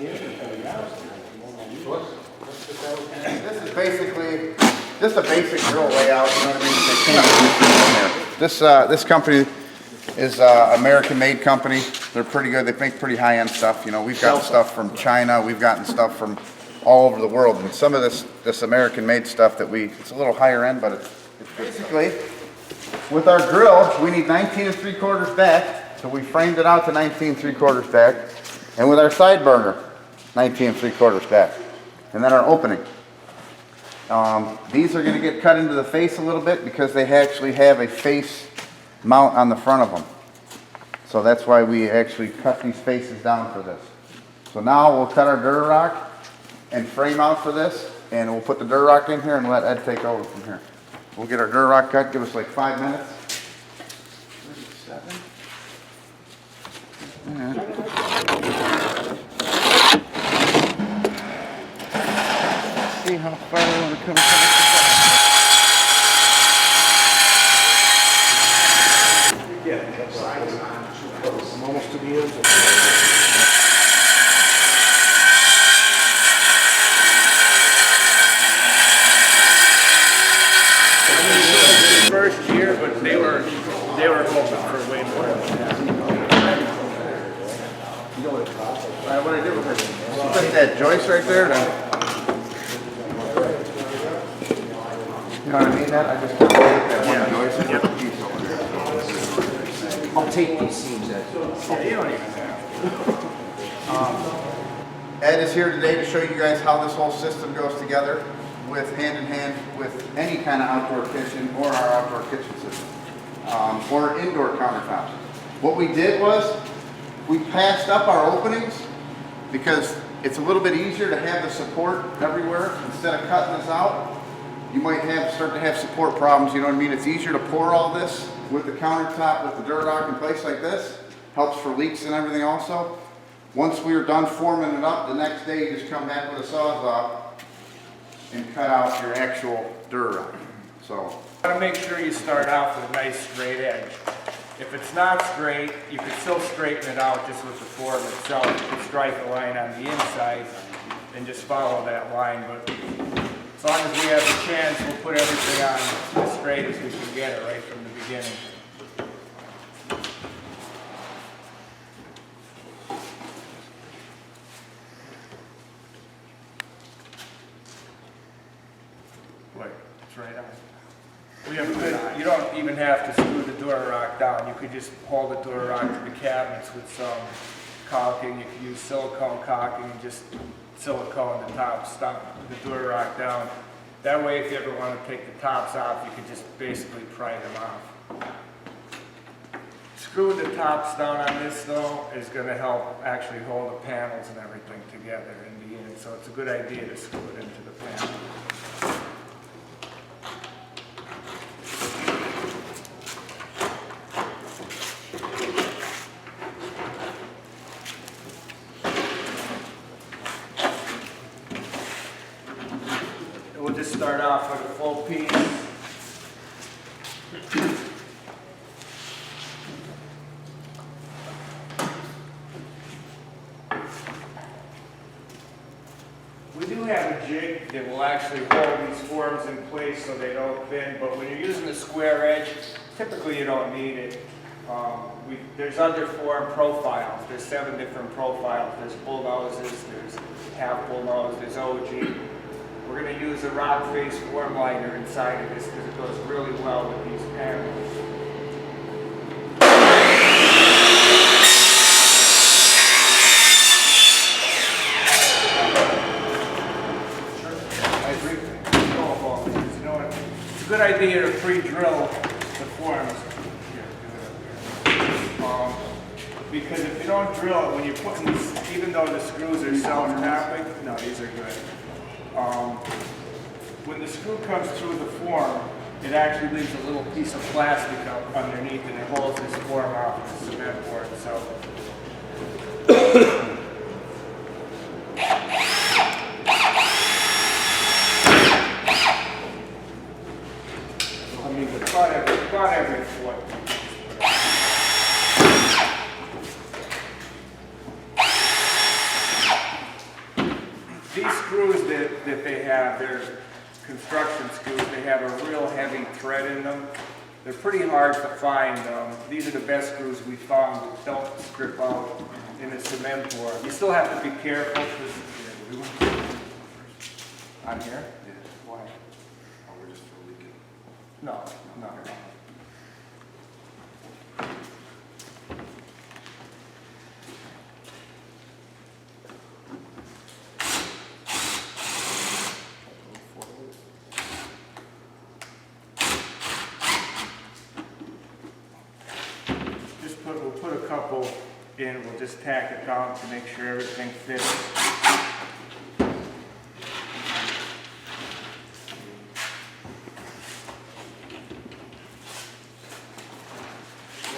This is basically just a basic drill layout. You know what I mean? This company is an American-made company. They're pretty good. They make pretty high-end stuff. You know, we've gotten stuff from China. We've gotten stuff from all over the world. And some of this American-made stuff it's a little higher end, but it's basically, with our drill, we need 19 3/4 back. So we framed it out to 19 3/4 back. And with our side burner, 19 3/4 back. And then our opening. These are going to get cut into the face a little bit because they actually have a face mount on the front of them. So that's why we actually cut these faces down for this. So now we'll cut our Durarock and frame out for this, and we'll put the Durarock in here and let Ed take over from here. We'll get our Durarock cut, give us like 5 minutes. See how far we want to come from. I'm almost to the end. First year, but they were hoping for way more. What I did was I put that joist right there. You know what I mean? That I just put that one joist and put the piece over there. I'll take these seams out. Yeah, you don't even have. Ed is here today to show you guys how this whole system goes together with hand in hand with any kind of outdoor kitchen or our outdoor kitchen system or indoor countertops. What we did was we passed up our openings because it's a little bit easier to have the support everywhere instead of cutting this out. You might start to have support problems, you know what I mean? It's easier to pour all this with the countertop, with the Durarock in place like this. Helps for leaks and everything also. Once we are done forming it up, the next day you just come back with a Sawzall and cut out your actual Durarock. So, You want to make sure you start out with a nice straight edge. If it's not straight, you can still straighten it out just with the form itself. You can strike a line on the inside and just follow that line. But as long as we have the chance, we'll put everything on as straight as we can get it right from the beginning. Look, it's right on. You don't even have to screw the Durarock down. You could just hold the Durarock to the cabinets with some caulking. You can use silicone caulking and just silicone the top, stop the Durarock down. That way, if you ever want to take the tops off, you can just basically pry them off. Screwing the tops down on this, though, is going to help actually hold the panels and everything together in the end. So it's a good idea to screw it into the panel. We'll just start off with a full piece. We do have a jig that will actually hold these forms in place so they don't bend, but when you're using a square edge, typically you don't need it. There's other form profiles. There's 7 different profiles. There's bullnoses, there's half bullnose, there's OG. We're going to use a rock face form liner inside of this because it goes really well with these panels. It's a good idea to pre-drill the forms. Because if you don't drill it, when you're putting these, even though the screws are self-tapping, no, these are good. When the screw comes through the form, it actually leaves a little piece of plastic up underneath and it holds this form off the cement board. So I mean, about every foot. that they have, they're construction screws, they have a real heavy thread in them. They're pretty hard to find. These are the best screws we found that don't strip out in the cement floor. You still have to be careful because on here? Yeah. Why? Oh, we're just leaking. No, no. We'll put a couple in, we'll just tack it down to make sure everything fits.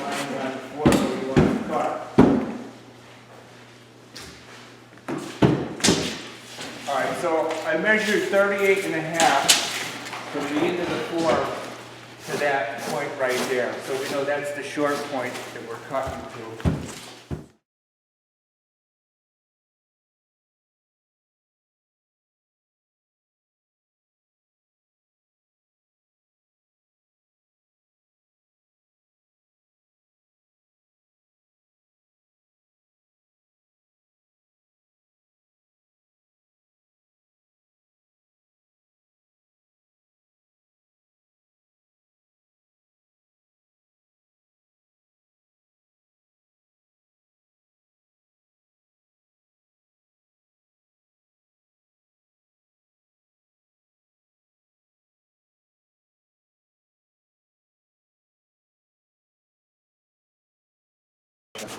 Line on what we want to cut. All right, so I measured 38.5 from the end of the form to that point right there. So we know that's the short point that we're cutting to. So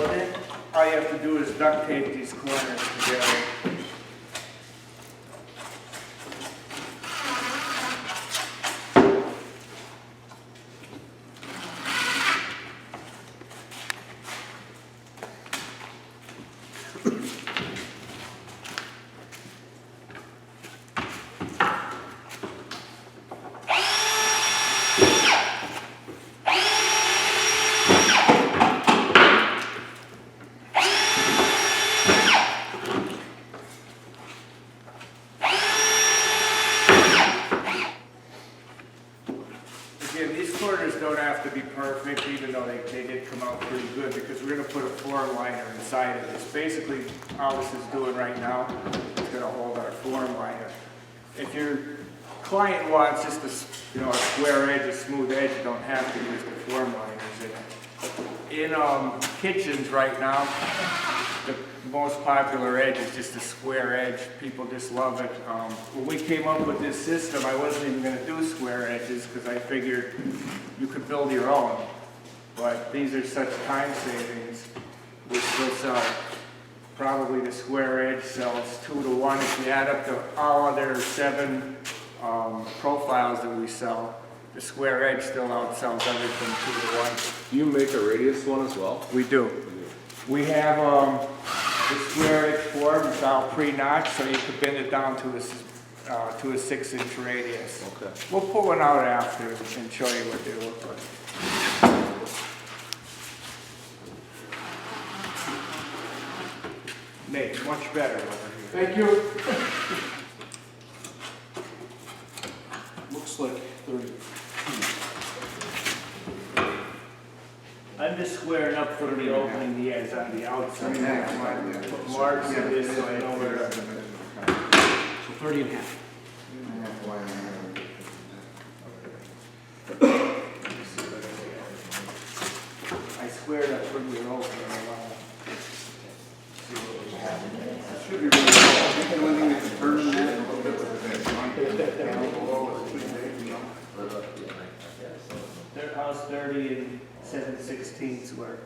then all you have to do is duct tape these corners together. Again, these corners don't have to be perfect, even though they did come out pretty good, because we're going to put a form liner inside of this. Basically, all this is doing right now is going to hold our form liner. If your client wants just a square edge, a smooth edge, you don't have to use the form liners. In kitchens right now, the most popular edge is just a square edge. People just love it. When we came up with this system, I wasn't even going to do square edges because I figured you could build your own. But these are such time savings. We still sell probably the square edge sells 2 to 1. If you add up to all other 7 profiles that we sell, the square edge still outsells everything 2 to 1. Do you make a radius one as well? We do. We have the square edge form. It's all pre-notched, so you can bend it down to a 6-inch radius. Okay. We'll pull one out after and show you what they look like. Nate, much better over here. Thank you. Looks like 32. I'm just squaring up for the opening he has on the outside. Put marks in this so I know where to. So 30 and a half. I squared up from your opening a lot. Should be really cool. I think the only thing that can turn that a little bit with the down below is pretty big, you know. Their house 30 and 7/16 work.